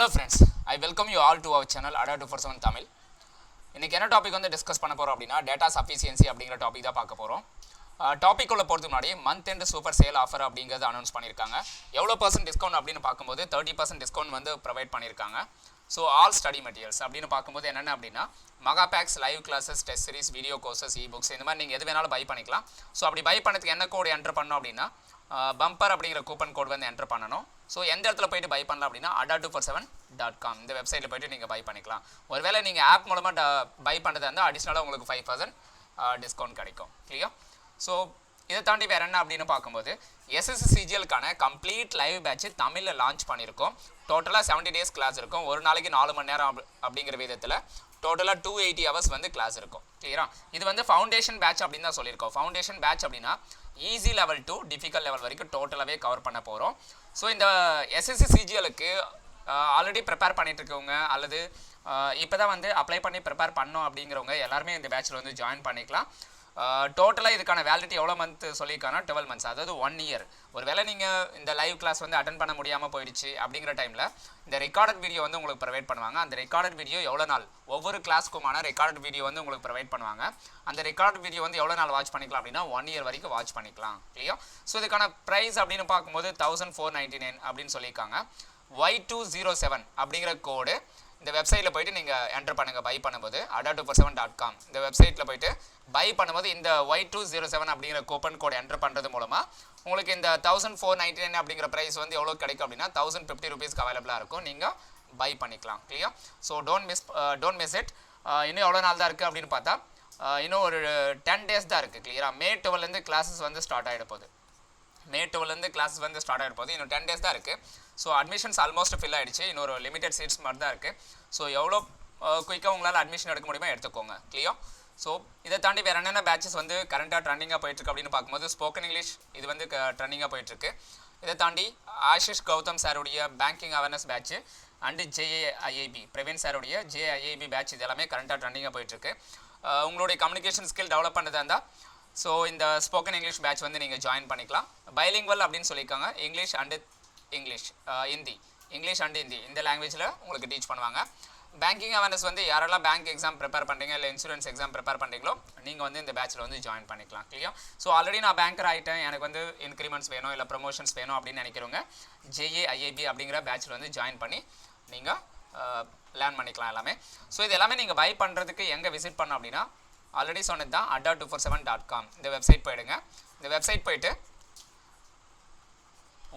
Hello friends, I welcome you all to our channel Ada 247 Tamil. இன்னைக்கு என்ன topic வந்து discuss பண்ண போறோம் அப்படினா டேட்டா சஃபிஷியன்சி அப்படிங்கற டாபிக் தான் பார்க்க போறோம். டாபிக் உள்ள போறதுக்கு முன்னாடி month end super sale offer அப்படிங்கறது அனௌன்ஸ் பண்ணிருக்காங்க. எவ்வளவு % டிஸ்கவுண்ட் அப்படினு பாக்கும்போது 30% டிஸ்கவுண்ட் வந்து ப்ரொவைட் பண்ணிருக்காங்க. ஸோ ஆல் ஸ்டடி மெட்டீரியல்ஸ் அப்படின்னு பார்க்கும்போது என்னென்ன அப்படின்னா Maha packs, live classes, test series, video courses, e-books இந்த மாதிரி நீங்கள் எது வேணாலும் பை பண்ணிக்கலாம். ஸோ அப்படி பை பண்ணதுக்கு என்ன கோடு என்டர் பண்ணோம் அப்படின்னா பம்பர் அப்படிங்கிற கூப்பன் கோட் வந்து என்டர் பண்ணணும். ஸோ எந்த இடத்துல போய்ட்டு பை பண்ணலாம் அப்படின்னா ada247.com இந்த வெப்சைட்டில் போய்ட்டு நீங்கள் பை பண்ணிக்கலாம். ஒருவேளை நீங்கள் ஆப் மூலமாக பை பண்ணுறதா இருந்தால் அடிஷ்னலாக உங்களுக்கு 5% டிஸ்கவுண்ட் கிடைக்கும். கிளியர்? ஸோ இதை தாண்டி வேறு என்ன அப்படின்னு பார்க்கும்போது SSC CGL-க்கான கம்ப்ளீட் லைவ் பேட்ச் தமிழில் லான்ச் பண்ணியிருக்கோம். டோட்டலாக 70 days கிளாஸ் இருக்கும். ஒரு நாளைக்கு 4 மணி நேரம் அப்படிங்கிற விதத்தில் டோட்டலாக 280 hours வந்து கிளாஸ் இருக்கும். கிளியரா? இது வந்து ஃபவுண்டேஷன் பேட்ச் அப்படின்னு தான் சொல்லியிருக்கோம். ஃபவுண்டேஷன் பேட்ச் அப்படின்னா easy level to difficult level வரைக்கும் டோட்டலாகவே கவர் பண்ண போகிறோம். ஸோ இந்த SSC CGL-க்கு ஆல்ரெடி ப்ரிப்பேர் பண்ணிட்டு இருக்கவங்க அல்லது இப்போ தான் வந்து அப்ளை பண்ணி ப்ரிப்பேர் பண்ணோம் அப்படிங்கிறவங்க எல்லாருமே இந்த பேட்சில் வந்து ஜாயின் பண்ணிக்கலாம். டோட்டலாக இதுக்கான வேலிடிட்டி எவ்வளோ மந்த் சொல்லியிருக்காங்கன்னா 12 months, அதாவது 1 year. ஒருவேளை நீங்கள் இந்த லைவ் கிளாஸ் வந்து அட்டன் பண்ண முடியாமல் போயிடுச்சு அப்படிங்கிற டைமில் இந்த ரெக்கார்டட் வீடியோ வந்து உங்களுக்கு ப்ரொவைட் பண்ணுவாங்க. அந்த ரெக்கார்டட் வீடியோ எவ்வளோ நாள், ஒவ்வொரு கிளாஸ்க்குமான ரெக்கார்டட் வீடியோ வந்து உங்களுக்கு ப்ரொவைட் பண்ணுவாங்க. அந்த ரெக்கார்டட் வீடியோ வந்து எவ்வளோ நாள் வாட்ச் பண்ணிக்கலாம் அப்படின்னா 1 year வரைக்கும் வாட்ச் பண்ணிக்கலாம். இல்லையா? ஸோ இதுக்கான ப்ரைஸ் அப்படின்னு பார்க்கும்போது 1499 அப்படின்னு சொல்லியிருக்காங்க. Y207 அப்படிங்கிற கோடு இந்த வெப்சைட்டில் போய்ட்டு நீங்கள் என்டர் பண்ணுங்கள். பை பண்ணும்போது ada247.com இந்த வெப்சைட்டில் போய்ட்டு பை பண்ணும்போது இந்த Y207 அப்படிங்கிற கூப்பன் கோட் என்டர் பண்ணுறது மூலமாக உங்களுக்கு இந்த 1499 அப்படிங்கிற ப்ரைஸ் வந்து எவ்வளோ கிடைக்கும் அப்படின்னா 1050 rupeesக்கு அவைலபிளாக இருக்கும். நீங்கள் பை பண்ணிக்கலாம். Clear? So don't miss it. இன்னும் எவ்வளோ நாள் தான் இருக்குது அப்படின்னு பார்த்தா இன்னும் ஒரு 10 days தான் இருக்குது. கிளியராக? May 12 கிளாஸஸ் வந்து ஸ்டார்ட் ஆகிட போகுது. May 12 கிளாஸஸ் வந்து ஸ்டார்ட் ஆகிட போகுது. இன்னும் 10 days தான் இருக்குது. ஸோ அட்மிஷன்ஸ் ஆல்மோஸ்ட் ஃபில் ஆகிடுச்சு. இன்னொரு லிமிடெட் சீட்ஸ் மாதிரி தான் இருக்குது. ஸோ எவ்வளோ குயிக்காக உங்களால் அட்மிஷன் எடுக்க முடியுமோ எடுத்துக்கோங்க. கிளியர்? ஸோ இதை தாண்டி வேறு என்னென்ன பேட்சஸ் வந்து கரண்ட்டாக ட்ரெண்டிங்காக போயிட்டுருக்கு அப்படின்னு பார்க்கும்போது ஸ்போக்கன் இங்கிலீஷ் இது வந்து ட்ரெண்டிங்காக போயிட்டுருக்கு. இதை தாண்டி ஆஷிஷ் கௌதம் சாருடைய banking awareness batch and JAIIB Praveen சாருடைய JAIIB பேட்ச் இது எல்லாமே கரண்ட்டாக ட்ரெண்டிங்காக போயிட்டுருக்கு. உங்களுடைய கம்யூனிகேஷன் ஸ்கில் டெவலப் பண்ணுறதா இருந்தால் ஸோ இந்த ஸ்போக்கன் இங்கிலீஷ் பேட்ச் வந்து நீங்கள் ஜாயின் பண்ணிக்கலாம். பைலிங்குவல் அப்படின்னு சொல்லியிருக்காங்க. English and Hindi, English and Hindi இந்த லாங்குவேஜில் உங்களுக்கு டீச் பண்ணுவாங்க. பேங்கிங் அவேர்னஸ் வந்து யாரெல்லாம் பேங்க் எக்ஸாம் ப்ரிப்பேர் பண்ணுறீங்க இல்லை இன்சூரன்ஸ் எக்ஸாம் ப்ரிப்பேர் பண்ணுறீங்களோ நீங்கள் வந்து இந்த பேட்சில் வந்து ஜாயின் பண்ணிக்கலாம். கிளியர்? ஸோ ஆல்ரெடி நான் பேங்கர் ஆகிட்டேன், எனக்கு வந்து இன்க்ரிமெண்ட்ஸ் வேணும் இல்லை ப்ரொமோஷன்ஸ் வேணும் அப்படின்னு நினைக்கிறவங்க JAIIB அப்படிங்கிற பேட்சில் வந்து ஜாயின் பண்ணி நீங்கள் லேர்ன் பண்ணிக்கலாம் எல்லாமே. ஸோ இது எல்லாமே நீங்கள் பை பண்ணுறதுக்கு எங்கே விசிட் பண்ணோம் அப்படின்னா ஆல்ரெடி சொன்னது தான் ada247.com இந்த வெப்சைட் போயிடுங்க. இந்த வெப்சைட் போயிட்டு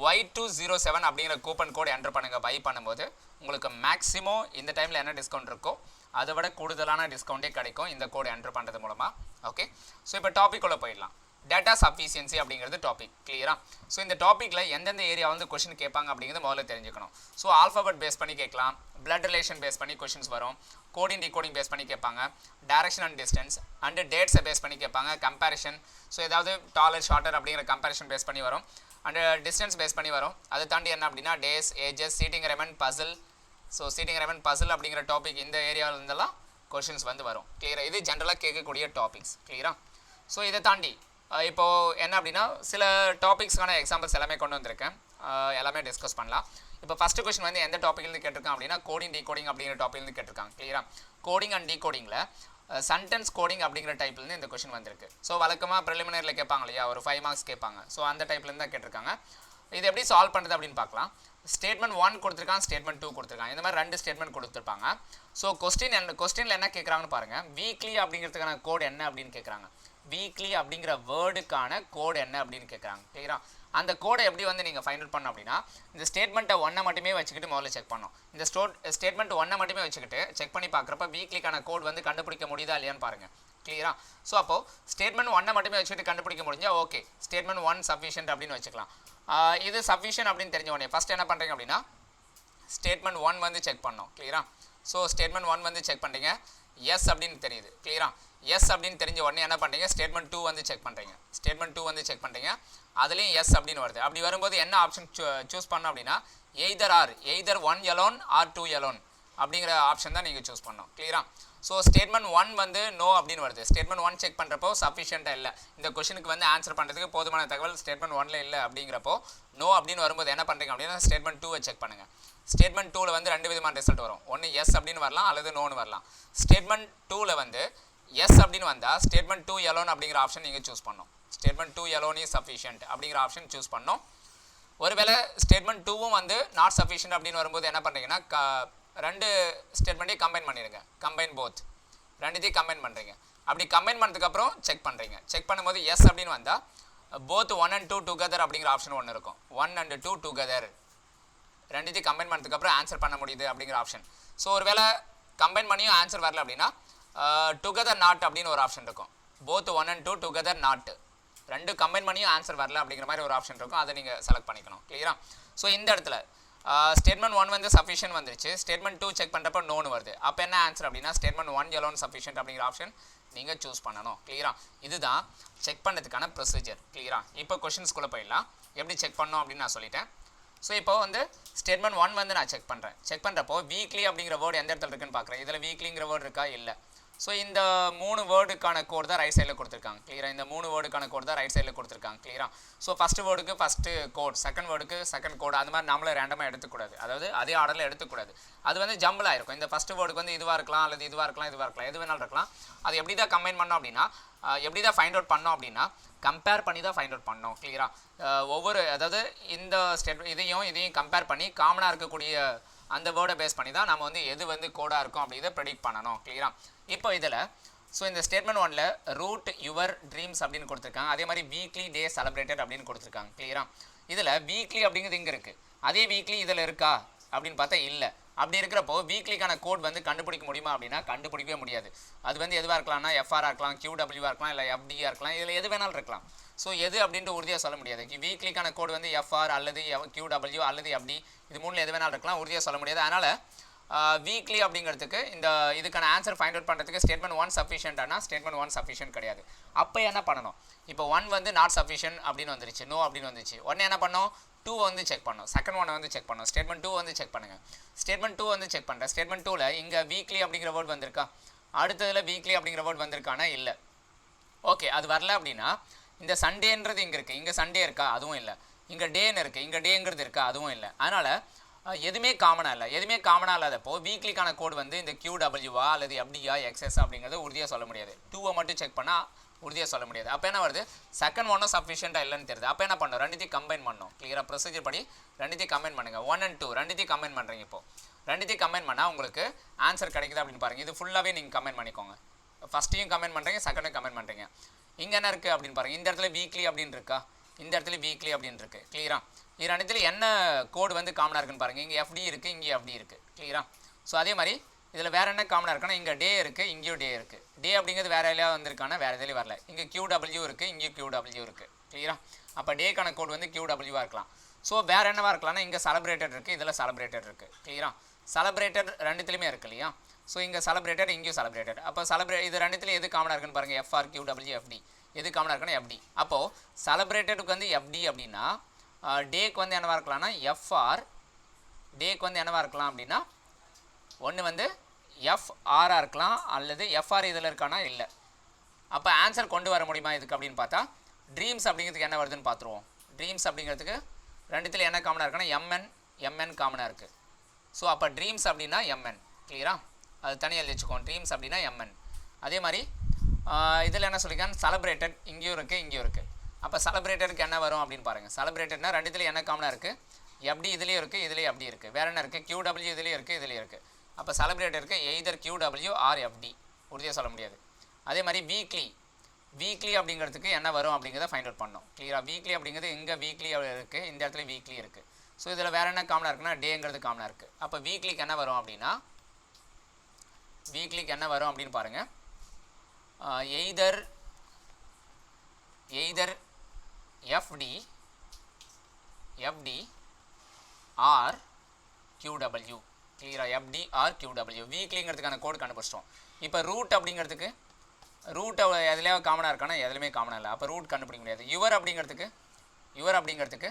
Y207 அப்படிங்கிற கூப்பன் கோட் என்டர் பண்ணுங்கள். பை பண்ணும்போது உங்களுக்கு மேக்ஸிமம் இந்த டைமில் என்ன டிஸ்கவுண்ட் இருக்கோ அதை விட கூடுதலான டிஸ்கவுண்ட்டே கிடைக்கும் இந்த கோட் என்டர் பண்ணுறது மூலமாக. ஓகே, ஸோ இப்போ டாபிக் உள்ள போயிடலாம். டேட்டா சஃபிஷியன்சி அப்படிங்கிறது டாபிக். கிளியரா? ஸோ இந்த டாப்பிக்கில் எந்தெந்த ஏரியா வந்து கொஷின் கேட்பாங்க அப்படிங்கிறது முதல்ல தெரிஞ்சுக்கணும். ஸோ ஆல்ஃபாபெட் பேஸ் பண்ணி கேட்கலாம், பிளட் ரிலேஷன் பேஸ் பண்ணி கொஷின்ஸ் வரும், கோடிங் டிகோடிங் பேஸ் பண்ணி கேட்பாங்க, டைரக்ஷன் அண்ட் டிஸ்டன்ஸ் அண்டு டேட்ஸை பேஸ் பண்ணி கேட்பாங்க, கம்பேரிஷன், ஸோ ஏதாவது டாலர் ஷார்ட்டர் அப்படிங்கிற கம்பேரிஷன் பேஸ் பண்ணி வரும், அண்ட் டிஸ்டன்ஸ் பேஸ் பண்ணி வரும். அதை தாண்டி என்ன அப்படின்னா days, ages, seating arrangement, puzzle. So seating arrangement, puzzle அப்படிங்கிற டாபிக் இந்த ஏரியாவிலேருந்தெல்லாம் கொஷின்ஸ் வந்து வரும். கிளியரா? இது ஜென்ரலாக கேட்கக்கூடிய டாபிக்ஸ். கிளியரா? ஸோ இதை தாண்டி இப்போது என்ன அப்படின்னா சில டாபிக்ஸ்க்கான எக்ஸாம்பிள்ஸ் எல்லாமே கொண்டு வந்திருக்கேன், எல்லாமே டிஸ்கஸ் பண்ணலாம். இப்போ ஃபஸ்ட்டு கொஸ்டின் வந்து எந்த டாப்பிக்லேருந்து கேட்டிருக்காங்க அப்படின்னா கோடிங் டிகோடிங் அப்படிங்கிற டாப்பிக்லேருந்து கேட்டிருக்காங்க. கிளியரா? கோடிங் அண்ட் டிகோடிங்கில் சென்டென்ஸ் கோடிங் அப்படிங்கிற டைப்லேருந்து இந்த கொஷின் வந்திருக்கு. ஸோ வழக்கமாக ப்ரிலிமினரியில் கேட்பாங்க இல்லையா, ஒரு 5 marks கேட்பாங்க. ஸோ அந்த டைப்லேருந்து தான் கேட்டிருக்காங்க. இது எப்படி சால்வ் பண்ணுறது அப்படின்னு பார்க்கலாம். ஸ்டேட்மெண்ட் 1 கொடுத்துருக்காங்க, ஸ்டேட்மெண்ட் 2 கொடுத்துருக்காங்க. இந்த மாதிரி 2 ஸ்டேட்மெண்ட் கொடுத்துருப்பாங்க. ஸோ கொஸ்டினில் என்ன கேட்குறாங்கன்னு பாருங்கள். வீக்லி அப்படிங்கிறதுக்கான கோட் என்ன அப்படின்னு கேட்குறாங்க. வீக்லி அப்படிங்கிற வேர்டுக்கான கோட் என்ன அப்படின்னு கேட்குறாங்க. கிளியரா? அந்த கோடை எப்படி வந்து நீங்கள் ஃபைண்ட் அவுட் பண்ணணும் அப்படின்னா இந்த ஸ்டேட்மெண்ட்டை 1 மட்டுமே வச்சுக்கிட்டு முதல்ல செக் பண்ணணும். இந்த ஸ்டேட்மெண்ட் 1 மட்டுமே வச்சுக்கிட்டு செக் பண்ணி பார்க்குறப்ப வீக்லிக்கான கோட் வந்து கண்டுபிடிக்க முடியுதா இல்லையான்னு பாருங்கள். கிளியரா? ஸோ அப்போது ஸ்டேட்மெண்ட் 1 மட்டுமே வச்சுக்கிட்டு கண்டுபிடிக்க முடிஞ்சால் ஓகே, ஸ்டேட்மெண்ட் 1 சஃபிஷியன்ட் அப்படின்னு வச்சுக்கலாம். இது சஃபிஷியன்ட் அப்படின்னு தெரிஞ்ச உடனே ஃபஸ்ட் என்ன பண்ணுறீங்க அப்படின்னா ஸ்டேட்மெண்ட் 1 வந்து செக் பண்ணோம். கிளியரா? ஸோ ஸ்டேட்மெண்ட் 1 வந்து செக் பண்ணுறீங்க, எஸ் அப்படின்னு தெரியுது. கிளியரா? எஸ் அப்படின்னு தெரிஞ்ச உடனே என்ன பண்ணுறீங்க ஸ்டேட்மெண்ட் 2 வந்து செக் பண்ணுறீங்க. ஸ்டேட்மெண்ட் 2 வந்து செக் பண்ணுறீங்க, அதுலேயும் எஸ் அப்படின்னு வருது. அப்படி வரும்போது என்ன ஆப்ஷன் சூஸ் பண்ணோம் அப்படின்னா எய்தர் 1 alone or 2 alone. அப்படிங்கிற ஆப்ஷன் தான் நீங்கள் சூஸ் பண்ணணும். கிளியரா? ஸோ ஸ்டேட்மெண்ட் 1 வந்து நோ அப்படின்னு வருது. ஸ்டேட்மெண்ட் 1 செக் பண்ணுறப்போ சஃபிஷியண்ட்டாக இல்லை, இந்த கொஷனுக்கு வந்து ஆன்சர் பண்ணுறதுக்கு போதுமான தகவல் ஸ்டேட்மெண்ட் 1ல் இல்லை அப்படிங்கிறப்போ நோ அப்படின்னு வரும்போது என்ன பண்ணுறீங்க அப்படின்னா ஸ்டேட்மெண்ட் 2 செக் பண்ணுங்கள். ஸ்டேட்மெண்ட் 2ல் வந்து 2 விதமான ரிசல்ட் வரும். ஒன்று எஸ் அப்படின்னு வரலாம் அல்லது நோன்னு வரலாம். ஸ்டேட்மெண்ட் 2ல் வந்து எஸ் அப்படின்னு வந்தால் ஸ்டேட்மெண்ட் 2 எலோன் அப்படிங்கிற ஆப்ஷன் நீங்கள் சூஸ் பண்ணணும். ஸ்டேட்மெண்ட் 2 எலோன் இஸ் சஃபிஷியன்ட் அப்படிங்கிற ஆப்ஷன் சூஸ் பண்ணணும். ஒருவேளை ஸ்டேட்மெண்ட் 2வும் வந்து நாட் சஃபிஷியன்ட் அப்படின்னு வரும்போது என்ன பண்ணுறீங்கன்னா ரெண்டு ஸ்டேட்மெண்ட்டையும் கம்பைன் பண்ணிடுங்க. கம்பைன் போத், ரெண்டுத்தையும் கம்பைன் பண்ணுறீங்க. அப்படி கம்பைன் பண்ணதுக்கப்புறம் செக் பண்ணுறீங்க. செக் பண்ணும்போது எஸ் அப்படின்னு வந்தால் போத் 1 and 2 டுகெதர் அப்படிங்கிற ஆப்ஷன் ஒன்று இருக்கும். 1 and 2 டுகெதர், ரெண்டுத்தையும் கம்பைன் பண்ணதுக்கப்புறம் ஆன்சர் பண்ண முடியுது அப்படிங்கிற ஆப்ஷன். ஸோ ஒருவேளை கம்பைன் பண்ணியும் ஆன்சர் வரல அப்படின்னா டுகெதர் நாட் அப்படின்னு ஒரு ஆப்ஷன் இருக்கும். போத் 1 and 2 டுகெதர் நாட், ரெண்டு கம்பைன் பண்ணியும் ஆன்சர் வரல அப்படிங்கிற மாதிரி ஒரு ஆப்ஷன் இருக்கும். அதை நீங்கள் செலக்ட் பண்ணிக்கணும். கிளியரா? ஸோ இந்த இடத்துல ஸ்டேட்மெண்ட் 1 வந்து சஃபிஷியன்ட் வந்துருச்சு, ஸ்டேட்மெண்ட் 2 செக் பண்ணுறப்போ நோன்னு வருது. அப்போ என்ன ஆன்சர் அப்படின்னா ஸ்டேட்மெண்ட் 1 எலோன் சஃபிஷியன்ட் அப்படிங்கிற ஆப்ஷன் நீங்கள் சூஸ் பண்ணணும். கிளியரா? இதுதான் செக் பண்ணுறதுக்கான ப்ரொசீஜர். கிளியரா? இப்போ கொஷின்ஸ்குள்ளே போயிடலாம். எப்படி செக் பண்ணணும் அப்படின்னு நான் சொல்லிட்டேன். ஸோ இப்போ வந்து ஸ்டேட்மெண்ட் 1 வந்து நான் செக் பண்ணுறேன். செக் பண்ணுறப்போ வீக்லி அப்படிங்கிற வேர்டு எந்த இடத்துல இருக்குன்னு பார்க்குறேன். இதில் வீக்லிங்கிற வேர்டு இருக்கா? இல்லை. ஸோ இந்த 3 வேர்டுக்கான கோட் தான் ரைட் சைடில் கொடுத்துருக்காங்க. கிளியரா? இந்த 3 வேர்டுக்கான கோட் தான் ரைட் சைடில் கொடுத்துருக்காங்க. கிளியரா? ஸோ ஃபஸ்ட்டு வேர்டுக்கு ஃபஸ்ட்டு கோட், செகண்ட் வேர்டுக்கு செகண்ட் கோட், அது மாதிரி நம்மளே ரேண்டமாக எடுத்துக்கூடாது. அதாவது அதே ஆர்டரில் எடுத்துக்கூடாது. அது வந்து ஜம்பிள் ஆயிருக்கும். இந்த ஃபஸ்ட்டு வேர்டுக்கு வந்து இதுவாக இருக்கலாம் அல்லது இதுவாக இருக்கலாம், இதுவாக இருக்கலாம், எது வேணாலும் இருக்கலாம். அது எப்படி தான் கம்பைன் பண்ணோம் அப்படின்னா எப்படி தான் ஃபைண்ட் அவுட் பண்ணோம் அப்படின்னா கம்பேர் பண்ணி தான் ஃபைண்ட் அவுட் பண்ணோம். கிளியரா? ஒவ்வொரு அதாவது இந்த இதையும் கம்பேர் பண்ணி காமனாக இருக்கக்கூடிய அந்த வேர்டை பேஸ் பண்ணி தான் நம்ம வந்து எது வந்து கோடாக இருக்கும் அப்படிங்கிறத ப்ரெடிக்ட் பண்ணணும். கிளியரா? இப்போ இதில் ஸோ இந்த ஸ்டேட்மெண்ட் 1ல் ரூட் யுவர் ட்ரீம்ஸ் அப்படின்னு கொடுத்துருக்காங்க. அதே மாதிரி வீக்லி டே செலிப்ரேட்டட் அப்படின்னு கொடுத்துருக்காங்க. கிளியரா? இதில் வீக்லி அப்படிங்கிறது இங்கே இருக்குது. அதே வீக்லி இதில் இருக்கா அப்படின்னு பார்த்தா இல்லை. அப்படி இருக்கிறப்போ வீக்லிக்கான கோட் வந்து கண்டுபிடிக்க முடியுமா அப்படின்னா கண்டுபிடிக்கவே முடியாது. அது வந்து எதுவாக இருக்கலாம்னா எஃப்ஆராக இருக்கலாம், QWவாக இருக்கலாம், இல்லை FDயாக இருக்கலாம், இதில் எது வேணாலும் இருக்கலாம். ஸோ எது அப்படின்ட்டு உறுதியாக சொல்ல முடியாது. வீக்லிக்கான கோட் வந்து FR அல்லது QW அல்லது FD, இது மூணில் எது வேணாலும் இருக்கலாம், உறுதியாக சொல்ல முடியாது. அதனால் வீக்லி அப்படிங்கிறதுக்கு இதுக்கான ஆன்சர் ஃபைண்ட் அவுட் பண்ணுறதுக்கு ஸ்டேட்மெண்ட் 1 சஃபிஷியன்ட்டானா ஸ்டேட்மெண்ட் 1 சஃபிஷியன்ட் கிடையாது. அப்போ என்ன பண்ணணும்? இப்போ 1 வந்து நாட் சஃபிஷியன்ட் அப்படின்னு வந்துருச்சு, நோ அப்படின்னு வந்துச்சு. உடனே என்ன பண்ணோம்? 2 வந்து செக் பண்ணோம், செகண்ட் 1 வந்து செக் பண்ணோம், ஸ்டேட்மெண்ட் 2 வந்து செக் பண்ணுங்கள். ஸ்டேட்மெண்ட் 2 வந்து செக் பண்ணுறேன். ஸ்டேட்மெண்ட் 2ல் இங்கே வீக்லி அப்படிங்கிற வேர்டு வந்திருக்கா? அடுத்ததில் வீக்லி அப்படிங்கிற வேர்டு வந்திருக்கானா? இல்லை. ஓகே, அது வரல அப்படின்னா இந்த சண்டேன்றது இங்கே இருக்குது, இங்கே சண்டே இருக்கா? அதுவும் இல்லை. இங்கே டேன்னு இருக்குது, இங்கே டேங்கிறது இருக்கா? அதுவும் இல்லை. அதனால் எதுவுமே காமனாக இல்லை. எதுவுமே காமனாக இல்லாதப்போ வீக்லிக்கான கோட் வந்து இந்த QWவா அல்லது FDயா XS அப்படிங்கிறத உறுதியாக சொல்ல முடியாது. 2 மட்டும் செக் பண்ணால் உறுதியாக சொல்ல முடியாது. அப்போ என்ன வருது? செகண்ட் 1 சஃபிஷியண்ட்டாக இல்லைன்னு தெரியுது. அப்போ என்ன பண்ணணும்? ரெண்டுத்தையும் கம்பைன் பண்ணணும். கிளியராக? ப்ரொசீஜர் படி ரெண்டுத்தையும் கம்பைன் பண்ணுங்கள். 1 and 2 ரெண்டுத்தையும் கம்பைன் பண்ணுறீங்க. இப்போது ரெண்டுத்தையும் கம்பைன் பண்ணால் உங்களுக்கு ஆன்சர் கிடைக்குது அப்படின்னு பாருங்கள். இது ஃபுல்லாகவே நீங்கள் கம்பைன் பண்ணிக்கோங்க. ஃபஸ்ட்டையும் கம்பைன் பண்ணுறீங்க, செகண்டையும் கம்பைன் பண்ணுறீங்க. இங்கே என்ன இருக்குது அப்படின்னு பாருங்கள். இந்த இடத்துல வீக்லி அப்படின்னு இருக்கா? இந்த இடத்துல வீக்லி அப்படின்னு இருக்குது. கிளியரா? இது ரெண்டுத்துல என்ன கோடு வந்து காமனாக இருக்குன்னு பாருங்கள். இங்கே FD இருக்குது, இங்கே FD இருக்குது. கிளியரா? ஸோ அதே மாதிரி இதில் வேறு என்ன காமனாக இருக்குன்னா இங்கே டே இருக்குது, இங்கேயும் டே இருக்குது. டே அப்படிங்கிறது வேறு எதுலையாக வந்திருக்கானா? வேறு எதுலேயும் வரல. இங்கே QW இருக்குது, இங்கேயும் QW இருக்குது. கிளியரா? அப்போ டேக்கான கோட் வந்து QWவாக இருக்கலாம். ஸோ வேறு என்னவாக இருக்கலாம்னா இங்கே செலிப்ரேட்டட் இருக்குது, இதில் செலிப்ரேட்டட் இருக்குது. கிளியரா? செலிப்ரேட்டட் ரெண்டுத்துலையுமே இருக்கு இல்லையா? ஸோ இங்கே செலிப்ரேட்டட், இங்கேயும் செலிப்ரேட்டட். அப்போ இது ரெண்டுத்துலையும் எது காமனாக இருக்குன்னு பாருங்கள். FR QW FD எது காமனாக இருக்குன்னா FD. அப்போது செலிப்ரேட்டடுக்கு வந்து FD அப்படின்னா டேக்கு வந்து என்னவாக இருக்கலாம்னா FR, டேக்கு வந்து என்னவாக இருக்கலாம் அப்படின்னா ஒன்று வந்து FRஆக இருக்கலாம் அல்லது FR இதில் இருக்கானா? இல்லை. அப்போ ஆன்சர் கொண்டு வர முடியுமா இதுக்கு அப்படின்னு பார்த்தா ட்ரீம்ஸ் அப்படிங்கிறதுக்கு என்ன வருதுன்னு பார்த்துருவோம். ட்ரீம்ஸ் அப்படிங்கிறதுக்கு ரெண்டுத்தில் என்ன காமனாக இருக்குன்னா MN காமனாக இருக்குது. ஸோ அப்போ ட்ரீம்ஸ் அப்படின்னா MN. கிளியரா? அது தனியாக எழுதி வச்சுக்கோம். ட்ரீம்ஸ் அப்படின்னா MN. அதே மாதிரி இதில் என்ன சொல்லியிருக்காங்க? செலிப்ரேட்டட் இங்கேயும் இருக்குது, இங்கேயும் இருக்குது. அப்போ செலிப்ரேட்டருக்கு என்ன வரும் அப்படின்னு பாருங்கள். செலிப்ரேட்டட்னா ரெண்டுத்தில் என்ன காமனாக இருக்குது? FD இதுலேயும் இருக்குது, இதுலேயும் FD இருக்குது. வேறு என்ன இருக்குது? QW இதுலேயும் இருக்குது, இதுலேயும் இருக்குது. அப்போ செலிப்ரேட்டருக்கு எய்தர் QW ஆர் FD, உறுதியாக சொல்ல முடியாது. அதே மாதிரி வீக்லி அப்படிங்கிறதுக்கு என்ன வரும் அப்படிங்கிறத ஃபைண்ட் அவுட் பண்ணோம். கிளியரா? வீக்லி அப்படிங்கிறது இங்கே வீக்லி இருக்குது, இந்த இடத்துல வீக்லி இருக்குது. ஸோ இதில் வேறு என்ன காமனாக இருக்குன்னா டேங்கிறது காமனாக இருக்குது. அப்போ வீக்லிக்கு என்ன வரும் அப்படின்னா அப்படின்னு பாருங்கள். Either FD or QW. கிளியரா? FD or QW. வீக்லிங்கிறதுக்கான கோடு கண்டுபிடிச்சிட்டோம். இப்போ ரூட் அப்படிங்கிறதுக்கு எதுலையாவது காமனாக இருக்கானா? எதுலையுமே காமனாக இல்லை. அப்போ ரூட் கண்டுபிடிக்க முடியாது. யுவர் அப்படிங்கிறதுக்கு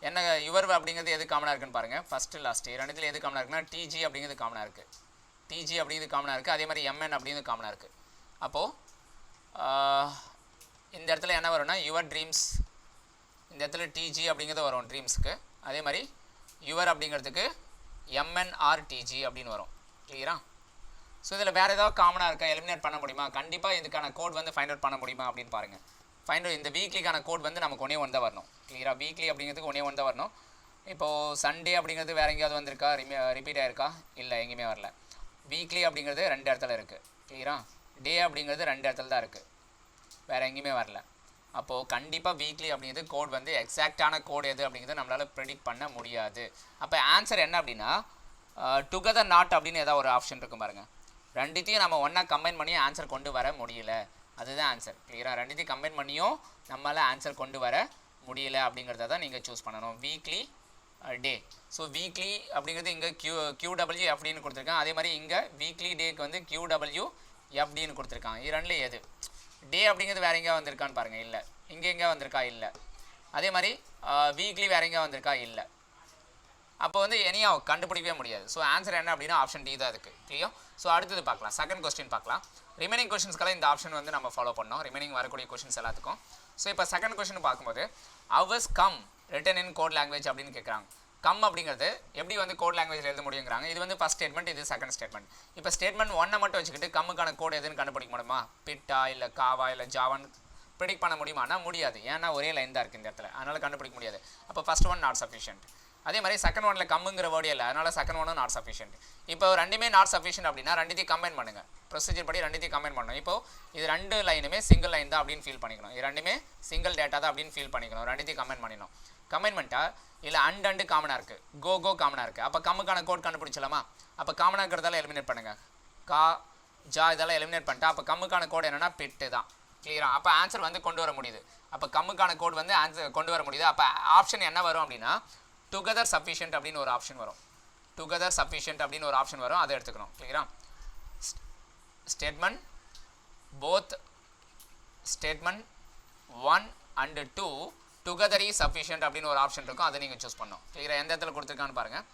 என்ன யுவர் அப்படிங்கிறது எது காமனாக இருக்குன்னு பாருங்கள். ஃபஸ்ட்டு லாஸ்ட்டு ரெண்டுத்தில் எது காமனாக இருக்குன்னா டிஜி அப்படிங்கிறது காமனாக இருக்குது. டிஜி அப்படிங்கிறது காமனாக இருக்குது. அதே மாதிரி எம்என் அப்படிங்கிறது காமனாக இருக்குது. அப்போது இந்த இடத்துல என்ன வரும்னா யுவர் ட்ரீம்ஸ், இந்த இடத்துல டிஜி அப்படிங்கிறது வரும் ட்ரீம்ஸுக்கு. அதே மாதிரி யுவர் அப்படிங்கிறதுக்கு எம்என்ஆர்டிஜி அப்படின்னு வரும். கிளியரா? ஸோ இதில் வேறு ஏதாவது காமனாக இருக்கா, எலிமினேட் பண்ண முடியுமா? கண்டிப்பாக இதுக்கான கோட் வந்து ஃபைண்ட் அவுட் பண்ண முடியுமா அப்படின்னு பாருங்கள். ஃபைண்ட் அவுட் இந்த வீக்லிக்கான கோட் வந்து நமக்கு ஒன்றே ஒன்று தான் வரணும். கிளியராக? வீக்லி அப்படிங்கிறதுக்கு ஒன்றே ஒன்று தான் வரணும். இப்போது சண்டே அப்படிங்கிறது வேறு எங்கேயாவது வந்திருக்கா, ரிப்பீட் ஆகிருக்கா? இல்லை, எங்கேயுமே வரல. வீக்லி அப்படிங்கிறது 2 இடத்துல இருக்குது. கிளியரா? டே அப்படிங்கிறது 2 இடத்துல தான் இருக்குது, வேறு எங்கேயுமே வரல. அப்போது கண்டிப்பாக வீக்லி அப்படிங்கிறது கோட் வந்து எக்ஸாக்டான கோட் எது அப்படிங்கிறது நம்மளால் ப்ரெடிக்ட் பண்ண முடியாது. அப்போ ஆன்சர் என்ன அப்படின்னா டுகெதர் நாட் அப்படின்னு ஏதாவது ஒரு ஆப்ஷன் இருக்கும் பாருங்கள். ரெண்டுத்தையும் நம்ம ஒன்றா கம்பைன் பண்ணி ஆன்சர் கொண்டு வர முடியல, அதுதான் ஆன்சர். கிளியராக? ரெண்டுத்தையும் கம்பைன் பண்ணியும் நம்மளால் ஆன்சர் கொண்டு வர முடியல அப்படிங்கிறத தான் நீங்கள் சூஸ் பண்ணணும். வீக்லி டே. ஸோ வீக்லி அப்படிங்கிறது இங்கே QW FDன்னு கொடுத்துருக்காங்க. அதே மாதிரி இங்கே வீக்லி டேக்கு வந்து QW FDன்னு கொடுத்துருக்காங்க. இது ரெண்டில் எது? டே அப்படிங்கிறது வேறு எங்கேயா வந்திருக்கான்னு பாருங்கள். இல்லை. இங்கே எங்கேயா வந்திருக்கா? இல்லை. அதே மாதிரி வீக்லி வேறு எங்கேயா வந்திருக்கா? இல்லை. அப்போ வந்து எனியா கண்டுபிடிக்கவே முடியாது. ஸோ ஆன்சர் என்ன அப்படின்னா ஆப்ஷன் டி தான் இருக்குது. கிளியர்? ஸோ அடுத்தது பார்க்கலாம், செகண்ட் கொஸ்டின் பார்க்கலாம். ரிமைனிங் கொஸ்டின்ஸ்க்கெல்லாம் இந்த ஆப்ஷன் வந்து நம்ம ஃபாலோ பண்ணோம், ரிமைனிங் வரக்கூடிய கொஸ்டின்ஸ் எல்லாத்துக்கும். ஸோ இப்போ செகண்ட் கொஸ்டின் பார்க்கும்போது how's come written in code language அப்படின்னு கேட்குறாங்க. கம் அப்படிங்கிறது எப்படி வந்து கோட் லாங்குவேஜில் எழுத முடியுங்கிறாங்க. இது வந்து ஃபஸ்ட் ஸ்டேட்மெண்ட், இது செகண்ட் ஸ்டேட்மெண்ட். இப்போ ஸ்டேட்மெண்ட் 1 மட்டும் வச்சுக்கிட்டு கம்முக்கான கோட் எதுன்னு கண்டுபிடிக்க முடியுமா? பிட்டா இல்லை காவா இல்லை ஜாவான்னு ப்ரெடிக்ட் பண்ண முடியுமானா முடியாது. ஏன்னா ஒரே லைன் தான் இருக்குது இந்த இடத்துல, அதனால் கண்டுபிடிக்க முடியாது. அப்போ ஃபஸ்ட் ஒன் நாட் சஃபிஷியன்ட். அதே மாதிரி செகண்ட் ஒன்ல கம்முங்கிற வேர்டு இல்லை, அதனால் செகண்ட் ஒன்னும் நாட் சஃபிஷியன்ட். இப்போ ரெண்டுமே நாட் சஃபிஷியன்ட் அப்படின்னா ரெண்டுத்தையும் கம்பைன் பண்ணுங்கள். ப்ரொசீஜர் படி ரெண்டுத்தையும் கம்பைன் பண்ணணும். இப்போ இது 2 லைனுமே சிங்கிள் லைன் தான் அப்படின்னு ஃபீல் பண்ணிக்கணும். இது ரெண்டுமே சிங்கிள் டேட்டா தான் அப்படின்னு ஃபீல் பண்ணிக்கணும். ரெண்டுத்தையும் கம்பைன் பண்ணிடணும். கம்பைன் பண்ணிட்டா இல்லை அண்டு காமனாக இருக்குது, கோ காமனாக இருக்குது. அப்போ கம்முக்கான கோட் கண்டுபிடிச்சலாமா? அப்போ காமனாக இருக்கிறதால எலிமினேட் பண்ணுங்கள். கா ஜா இதெல்லாம் எலிமினேட் பண்ணிட்டா அப்போ கம்முக்கான கோட் என்னென்னா பிட்டு தான். கிளியரா? அப்போ ஆன்சர் வந்து கொண்டு வர முடியுது. அப்போ கம்முக்கான கோட் வந்து ஆன்சர் கொண்டு வர முடியுது. அப்போ ஆப்ஷன் என்ன வரும் அப்படின்னா டுகெதர் சஃபிஷியன்ட் அப்படின்னு ஒரு ஆப்ஷன் வரும். டுகெதர் சஃபிஷியன்ட் அப்படின்னு ஒரு ஆப்ஷன் வரும், அதை எடுத்துக்கணும். கிளியரா? Statement both statement 1 and 2 together is sufficient அப்படின்னு ஒரு ஆப்ஷன் இருக்கும், அதை நீங்கள் சூஸ் பண்ணணும். கிளியரா? எந்த இடத்துல கொடுத்துருக்கான்னு பாருங்கள்.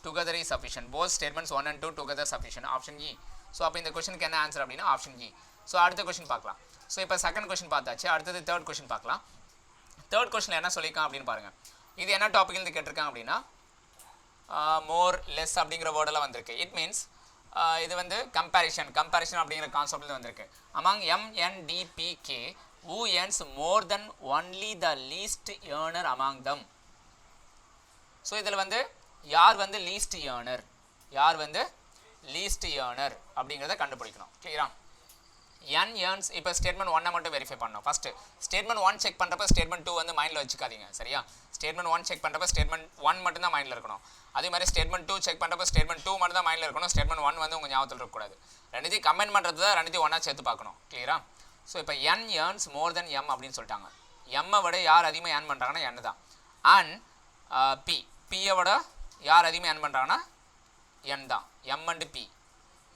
Together is sufficient, both statements 1 and 2 together sufficient, option E. So அப்போ இந்த கொஸ்டினுக்கு என்ன ஆன்சர் அப்படின்னா ஆப்ஷன் இ. ஸோ அடுத்த கொஸ்டின் பார்க்கலாம். ஸோ இப்போ செகண்ட் கொஸ்டின் பார்த்தாச்சு, அடுத்தது தேர்ட் கொஸ்டின் பார்க்கலாம். தேர்ட் கொஸ்டின் என்ன சொல்லியிருக்கான் அப்படின்னு பாருங்கள். இது என்ன டாப்பிக்லேருந்து கேட்டிருக்காங்க அப்படின்னா மோர் லெஸ் அப்படிங்கிற வேர்டெல்லாம் வந்திருக்கு. இட் மீன்ஸ் இது வந்து கம்பேரிஷன் அப்படிங்கிற கான்செப்ட்லேருந்து வந்திருக்கு. Among MNDPK who earns more than only the least earner among them. So இதில் வந்து யார் வந்து லீஸ்ட் ஏர்னர், யார் வந்து லீஸ்ட் ஏர்னர் அப்படிங்கிறத கண்டுபிடிக்கணும். கிளியரா? n earns. இப்போ ஸ்டேட்மெண்ட் 1 மட்டும் வெரிஃபை பண்ணணும். ஃபஸ்ட்டு ஸ்டேட்மெண்ட் 1 செக் பண்ணுறப்ப ஸ்டேட்மெண்ட் 2 வந்து மைண்டில் வச்சுக்காதீங்க, சரியா? ஸ்டேட்மெண்ட் 1 செக் பண்ணுறப்ப ஸ்டேட்மெண்ட் 1 மட்டும் தான் மைண்டில் இருக்கணும். அதே மாதிரி ஸ்டேட்மெண்ட் 2 செக் பண்ணுறப்ப ஸ்டேட்மெண்ட் 2 மட்டும் தான் மைண்டில் இருக்கணும். ஸ்டேட்மெண்ட் 1 வந்து உங்கள் ஞாபகத்தில் இருக்கக்கூடாது. ரெண்டுத்தையும் கம்பைன் பண்ணுறது தான், ரெண்டுத்தையும் ஒன்றா சேர்த்து பார்க்கணும். கிளியரா? ஸோ இப்போ n earns more than m அப்படின்னு சொல்லிட்டாங்க. m விட யார் அதிகமாக ஏர்ன் பண்ணுறாங்கன்னா n தான். அண்ட் p விட யார் அதிகமாக ஏர்ன் பண்ணுறாங்கன்னா n தான். m and p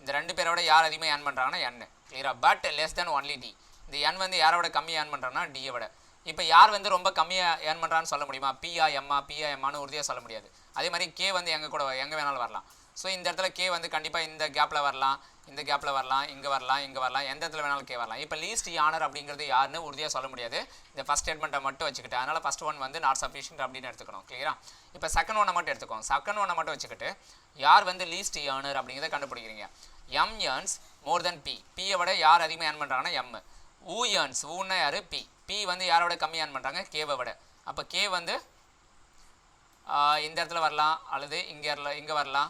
இந்த 2 பேரை விட யார் அதிகமாக ஏர்ன் பண்ணுறாங்கன்னா n. கிளியரா? But less then only D. இந்த n வந்து யாரோட கம்மியாக ஏர்ன் பண்ணுறாங்கன்னா டியை விட. இப்போ யார் வந்து ரொம்ப கம்மியாக ஏர்ன் பண்ணுறான்னு சொல்ல முடியுமா? பிஆ எம்மான்னு உறுதியாக சொல்ல முடியாது. அதே மாதிரி கே வந்து எங்கே வேணாலும் வரலாம். ஸோ இந்த இடத்துல கே வந்து கண்டிப்பாக இந்த கேப்பில் வரலாம், இந்த கேப்பில் வரலாம், இங்கே வரலாம், எந்த இடத்துல வேணாலும் கே வரலாம். இப்போ லீஸ்ட் ஆனர் அப்படிங்கிறது யாருன்னு உறுதியாக சொல்ல முடியாது, இந்த ஃபஸ்ட் ஸ்டேட்மெண்ட்டை மட்டும் வச்சுக்கிட்டு. அதனால் ஃபஸ்ட் ஒன் வந்து நாட் சஃபிஷியன்ட் அப்படின்னு எடுத்துக்கணும். கிளியரா? இப்போ செகண்ட் ஒன்னை மட்டும் எடுத்துக்கோங்க. செகண்ட் ஒன்னை மட்டும் வச்சுக்கிட்டு யார் வந்து லீஸ்ட் ஆனர் அப்படிங்கிறத கண்டுபிடிக்கிறீங்க. m earns more than p. p விட யார் அதிகமாக ஏர்ன் பண்ணுறாங்கன்னா m. who earns, whoன்னா யார்? p வந்து யாரோட கம்மியாக ஏர்ன் பண்ணுறாங்க? கேவை விட. அப்போ கே வந்து இந்த இடத்துல வரலாம் அல்லது இங்கே வரலாம்.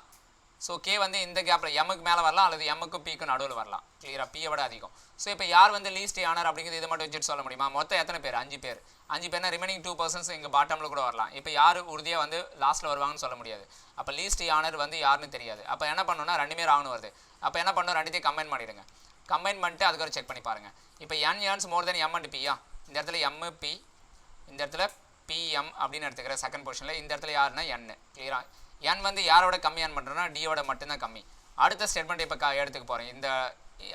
ஸோ கே வந்து இந்த கேப்பில் எம்முக்கு மேலே வரலாம் அல்லது எம்முக்கும் பிக்கும் நடுவில் வரலாம். கிளியரா? பியை விட அதிகம். ஸோ இப்போ யார் வந்து லீஸ்ட் ஆனர் அப்படிங்கிறது இதை மட்டும் வச்சுட்டு சொல்ல முடியுமா? மொத்தம் எத்தனை பேர்? 5 பேர். 5 பேர்னா ரிமைனிங் 2 பர்சன்ஸ் இங்கே பாட்டமில் கூட வரலாம். இப்போ யார் உறுதியாக வந்து லாஸ்ட்டில் வருவாங்கன்னு சொல்ல முடியாது. அப்போ லீஸ்ட் ஆனர் வந்து யாருன்னு தெரியாது. அப்போ என்ன பண்ணணும்னா 2 பேர் ஆகணும் வருது. அப்போ என்ன பண்ணணும்? ரெண்டுத்தையும் கம்பைன் பண்ணிவிடுங்க. கம்பைன் பண்ணிட்டு அதுக்கு ஒரு செக் பண்ணி பாருங்கள். இப்போ n earns more than m and p. இந்த இடத்துல m p, இந்த இடத்துல pm அப்படின்னு எடுத்துக்கிற செகண்ட் பொசிஷனில். இந்த இடத்துல யாருன்னா n. கிளியரா? n வந்து யாரோட கம்மி ஏர்ன் பண்ணுறோன்னா டியோட மட்டும்தான் கம்மி. அடுத்த ஸ்டேட்மெண்ட் இப்போ எடுத்துக்க போகிறேன். இந்த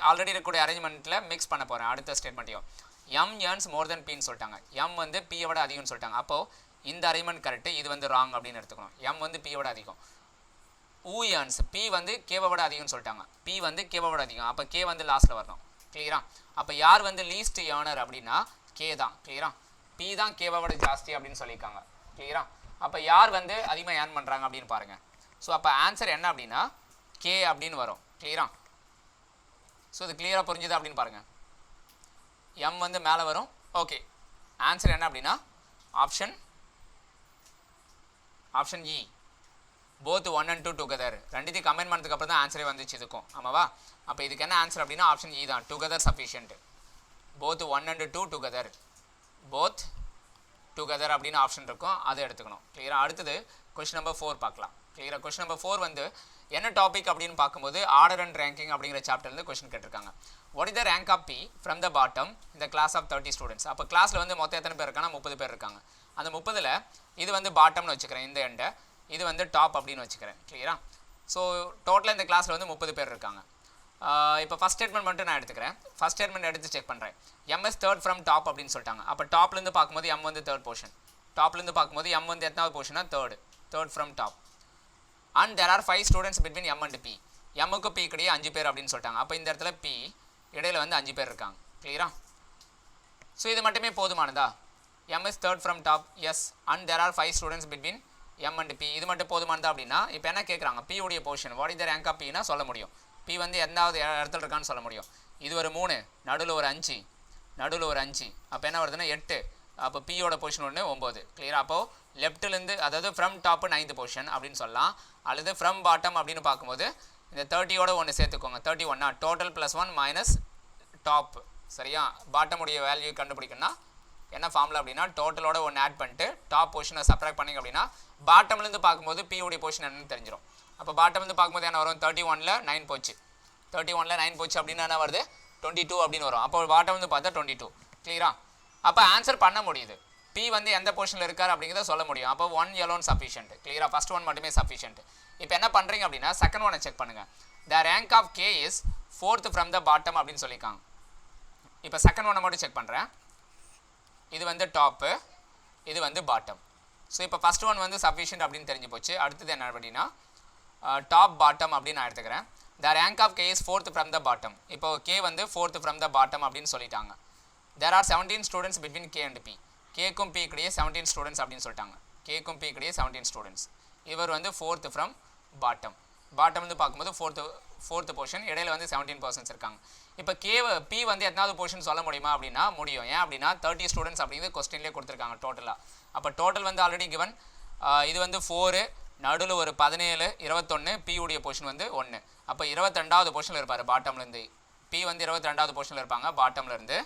ஆல்ரெடி இருக்கக்கூடிய அரேஞ்ச்மெண்ட்டில் மிக்ஸ் பண்ண போகிறேன் அடுத்த ஸ்டேட்மெண்ட்டையும். m earns more than pன்னு சொல்லிட்டாங்க. m வந்து p விட அதிகம்னு சொல்லிட்டாங்க. அப்போது இந்த அரேஞ்ச்மெண்ட் கரெக்ட், இது வந்து ராங் அப்படின்னு எடுத்துக்கணும். m வந்து p விட அதிகம். who earns, p வந்து k விட அதிகம்னு சொல்லிட்டாங்க, p வந்து k விட அதிகம், அப்போ k வந்து லாஸ்ட்டில் வரணும். கிளியரா? அப்போ யார் வந்து லீஸ்ட் ஏர்னர் அப்படின்னா k தான். கிளியரா? p தான் k விட ஜாஸ்தி அப்படின்னு சொல்லியிருக்காங்க. கிளியரா? அப்போ யார் வந்து அதிகமாக ஏர்ன் பண்ணுறாங்க அப்படின்னு பாருங்கள். ஸோ அப்போ ஆன்சர் என்ன அப்படின்னா k அப்படின்னு வரும். கிளியரா? ஸோ இது கிளியராக புரிஞ்சுது அப்படின்னு பாருங்கள். m வந்து மேலே வரும். ஓகே, ஆன்சர் என்ன அப்படின்னா option E, both 1 and 2 together. ரெண்டுத்தையும் கம்பைன் பண்ணதுக்கு அப்புறம் தான் ஆன்சரே வந்துச்சு இதுக்கும். ஆமாவா? அப்போ இதுக்கு என்ன ஆன்சர் அப்படின்னா ஆப்ஷன் E தான், together sufficient. both 1 and 2 together, both together அப்படின்னு ஆப்ஷன் இருக்கும், அதை எடுத்துக்கணும். கிளியரா? அடுத்தது கொஸ்டின் நம்பர் 4 பார்க்கலாம். கிளியரா? கொஸ்டின் நம்பர் 4 வந்து என்ன டாபிக் அப்படின்னு பார்க்கும்போது ஆர்டர் அண்ட் ரேங்கிங் அப்படிங்கிற சாப்டர்லேருந்து கொஸ்டின் கேட்டிருக்காங்க. What is the rank of P from the bottom இந்த கிளாஸ் ஆஃப் 30 ஸ்டூடெண்ட்ஸ். அப்போ கிளாஸில் வந்து மொத்தம் எத்தனை பேர் இருக்காங்கன்னா 30 பேர் இருக்காங்க. அந்த 30ல் இது வந்து பாட்டம்னு வச்சுக்கிறேன், இந்த எண்டை, இது வந்து டாப் அப்படின்னு வச்சுக்கிறேன். கிளியரா? ஸோ டோட்டலாக இந்த கிளாஸில் வந்து 30 பேர் இருக்காங்க. இப்போ ஃபஸ்ட் ஸ்டேட்மெண்ட் மட்டும் நான் எடுத்துக்கிறேன். ஃபஸ்ட் ஸ்டேட்மெண்ட் எடுத்து செக் பண்ணுறேன். எம்எஸ் தேர்ட் ஃப்ரம் டாப் அப்படின்னு சொல்லிட்டாங்க. அப்போ டாப்லேருந்து பார்க்கும்போது எம் வந்து தேர்ட் போர்ஷன், டாப்லேருந்து பார்க்கும்போது எம் வந்து எத்தனாவது போர்ஷனா third from top. And there are 5 students between M and P. எம்முக்கு பி கிடையாது 5 பேர் அப்படின்னு சொல்லிட்டாங்க. அப்போ இந்த இடத்துல பி இடையில வந்து 5 பேர் இருக்காங்க. கிளியரா? ஸோ இது மட்டுமே போதுமானதா? M is third from top, yes. And there are 5 students between M and P, இது மட்டும் போதுமானதா அப்படின்னா இப்போ என்ன கேட்குறாங்க, பி உடைய portion what is the rank of பின்னா சொல்ல முடியும். பி வந்து எந்தாவது இடத்துல இருக்கான்னு சொல்ல முடியும். இது ஒரு 3, நடுவில் ஒரு 5, நடுவில் ஒரு 5, அப்போ என்ன வருதுன்னா 8. அப்போ பியோட பொசிஷன் ஒன்று 9. கிளியரா? அப்போது லெஃப்ட்லேருந்து, அதாவது ஃப்ரம் டாப்பு 9th பொசிஷன் அப்படின்னு சொல்லலாம். அல்லது ஃப்ரம் பாட்டம் அப்படின்னு பார்க்கும்போது இந்த 30யோட ஒன்று சேர்த்துக்கோங்க, 31 டோட்டல் ப்ளஸ் 1 மைனஸ் டாப். சரியா? பாட்டமுடைய வேல்யூ கண்டுபிடிக்கணும்னா என்ன ஃபார்முலா அப்படின்னா டோட்டலோட ஒன்று ஆட் பண்ணிட்டு டாப் பொசிஷனை சப்ராக்ட் பண்ணிங்க அப்படின்னா பாட்டம்லேருந்து பார்க்கும்போது பியோடைய பொசிஷன் என்னன்னு தெரிஞ்சிடும். அப்போ பாட்டம்லேருந்து பார்க்கும்போது என்ன வரும், 31ல் 9 போச்சு, 31ல் 9 போச்சு அப்படின்னா என்ன வருது, 22 அப்படின்னு வரும். அப்போ பாட்டம் வந்து பார்த்தா 22. கிளியரா? அப்போ ஆன்சர் பண்ண முடியுது. பி வந்து எந்த பொசிஷனில் இருக்கார் அப்படிங்கிறத சொல்ல முடியும். அப்போ 1 alone சஃபிஷியன்ட். கிளியரா? ஃபர்ஸ்ட் ஒன் மட்டுமே சஃபிஷியன்ட். இப்போ என்ன பண்ணுறீங்க அப்படின்னா செகண்ட் ஒனை செக் பண்ணுங்கள். The rank of K is 4th from the bottom அப்படின்னு சொல்லியிருக்காங்க. இப்போ செகண்ட் ஒனை மட்டும் செக் பண்ணுறேன். இது வந்து டாப்பு, இது வந்து பாட்டம். ஸோ இப்போ ஃபஸ்ட் ஒன் வந்து சஃபிஷியன்ட் அப்படின்னு தெரிஞ்சு போச்சு. அடுத்தது என்ன அப்படின்னா டாப் பாட்டம் அப்படின்னு நான் எடுத்துக்கிறேன். The rank of K is 4th from the bottom. இப்போ கே வந்து 4th ஃப்ரம் த பாட்டம் அப்படின்னு சொல்லிட்டாங்க. There are 17 students between K and P. கேக்கும் பி கிடையே 17 ஸ்டூடெண்ட்ஸ் அப்படின்னு சொல்லிட்டாங்க. கேக்கும் பி கிடையே 17 ஸ்டூடெண்ட்ஸ். இவர் வந்து 4th ஃப்ரம் பாட்டம். பாட்டம் வந்து பார்க்கும்போது ஃபோர்த்து போர்ஷன், இடையில வந்து 17 பர்சன்ஸ் இருக்காங்க. இப்போ பி வந்து எத்தனாவது போர்ஷன் சொல்ல முடியுமா அப்படின்னா முடியும். ஏன் அப்படின்னா 30 ஸ்டூடெண்ட்ஸ் அப்படிங்கிறது கொஸ்டின்லேயே கொடுத்துருக்காங்க டோட்டலாக. அப்போ டோட்டல் வந்து ஆல்ரெடி கிவன். இது வந்து 4, நடுவில் ஒரு 17, 21, பி உடைய போர்ஷன் வந்து 1. அப்போ 22வது போர்ஷனில் இருப்பார் பாட்டம்லேருந்து. பி வந்து 22வது போர்ஷனில் இருப்பாங்க பாட்டம்லேருந்து.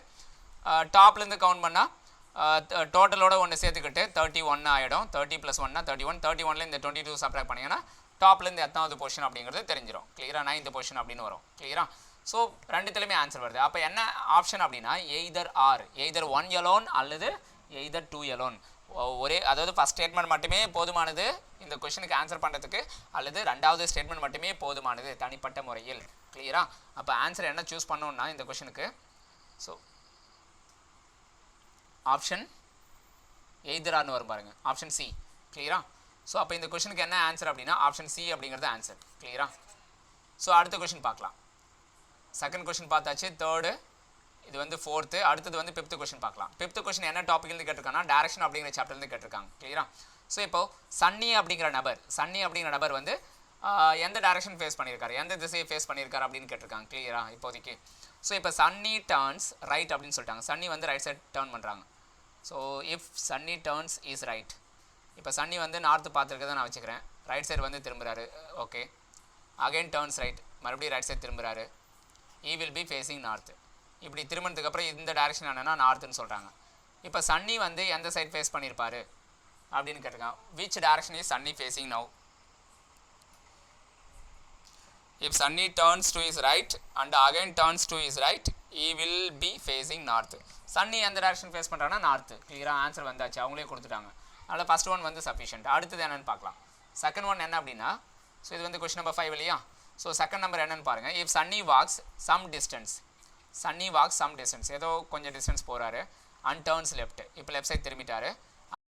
டாப்லேருந்து கவுண்ட் பண்ணால் டோட்டலோட ஒன்று சேர்த்துக்கிட்டு 31 ஆகிடும். 30 + 1 31. 31ல் இந்த 22 சப்ராக்ட் பண்ணிங்கன்னா டாப்லேருந்து எத்தனாவது போர்ஷன் அப்படிங்கிறது தெரிஞ்சிடும். கிளியரா? 9th போர்ஷன் அப்படின்னு வரும். கிளியரா? ஸோ ரெண்டுத்துலையுமே ஆன்சர் வருது. அப்போ என்ன ஆப்ஷன் அப்படின்னா எய்தர் ஆர், எய்தர் 1 alone அல்லது எய்தர் 2 alone. ஒரே, அதாவது ஃபஸ்ட் ஸ்டேட்மெண்ட் மட்டுமே போதுமானது இந்த கொஷனுக்கு ஆன்சர் பண்ணுறதுக்கு, அல்லது ரெண்டாவது ஸ்டேட்மெண்ட் மட்டுமே போதுமானது தனிப்பட்ட முறையில். கிளியரா? அப்போ ஆன்சர் என்ன சூஸ் பண்ணணும்னா இந்த கொஷனுக்கு ஸோ ஆப்ஷன் எய்தர் ஆர்னு வரும் பாருங்கள், ஆப்ஷன் சி. கிளியரா? ஸோ அப்போ இந்த கொஷனுக்கு என்ன ஆன்சர் அப்படின்னா ஆப்ஷன் சி அப்படிங்கிறது ஆன்சர். கிளியரா? ஸோ அடுத்த கொஷின் பார்க்கலாம். செகண்ட் கொஷின் பார்த்தாச்சு, தேர்டு, இது வந்து 4th. அடுத்தது வந்து 5th கொஷின் பார்க்கலாம். 5th கொஷின் என்ன டாப்பிக்லேருந்து கேட்டிருக்காங்கன்னா டைரக்ஷன் அப்படிங்கிற சாப்டர்லேருந்து கேட்டிருக்காங்க. கிளியரா? ஸோ இப்போ சன்னி அப்படிங்கிற நபர் வந்து எந்த டைரக்ஷன் ஃபேஸ் பண்ணியிருக்காரு, எந்த திசையை ஃபேஸ் பண்ணியிருக்காரு அப்படின்னு கேட்டிருக்காங்க. கிளியரா? இப்போதைக்கு ஸோ இப்போ சன்னி டர்ன்ஸ் ரைட் அப்படின்னு சொல்லிட்டாங்க. சன்னி வந்து ரைட் சைட் டர்ன் பண்ணுறாங்க. So if Sunny turns is right, இப்போ சன்னி வந்து நார்த்து பார்த்துருக்கதை நான் வச்சுக்கிறேன். ரைட் சைடு வந்து திரும்புகிறாரு. ஓகே, அகைன் டர்ன்ஸ் ரைட், மறுபடியும் ரைட் சைடு திரும்புகிறாரு. He will be facing north. இப்படி திரும்பினதுக்கப்புறம் இந்த டைரக்ஷன் என்னென்னா நார்த்துன்னு சொல்கிறாங்க. இப்போ சன்னி வந்து எந்த சைட் ஃபேஸ் பண்ணியிருப்பார் அப்படின்னு கேட்டிருக்காங்க. Which direction is Sunny facing now? If Sunny turns to his right and again turns to his right, he will be facing north. Sunny எந்த டைரக்ஷன் ஃபேஸ் பண்ணுறாங்கன்னா நார்த்து. கிளியராக ஆன்சர் வந்தாச்சு, அவங்களே கொடுத்துட்டாங்க. அதனால் ஃபஸ்ட் ஒன் வந்து சஃபிஷியன்ட். அடுத்தது என்னென்னு பார்க்கலாம். செகண்ட் ஒன் என்ன அப்படின்னா, ஸோ இது வந்து கொஸ்டின் நம்பர் 5 இல்லையா? ஸோ செகண்ட் நம்பர் என்னென்னு பாருங்கள். If Sunny walks some distance, ஏதோ கொஞ்சம் டிஸ்டன்ஸ் போகிறாரு, அண்ட் டர்ன்ஸ் லெஃப்ட், இப்போ லெஃப்ட் சைட் திரும்பிட்டாரு.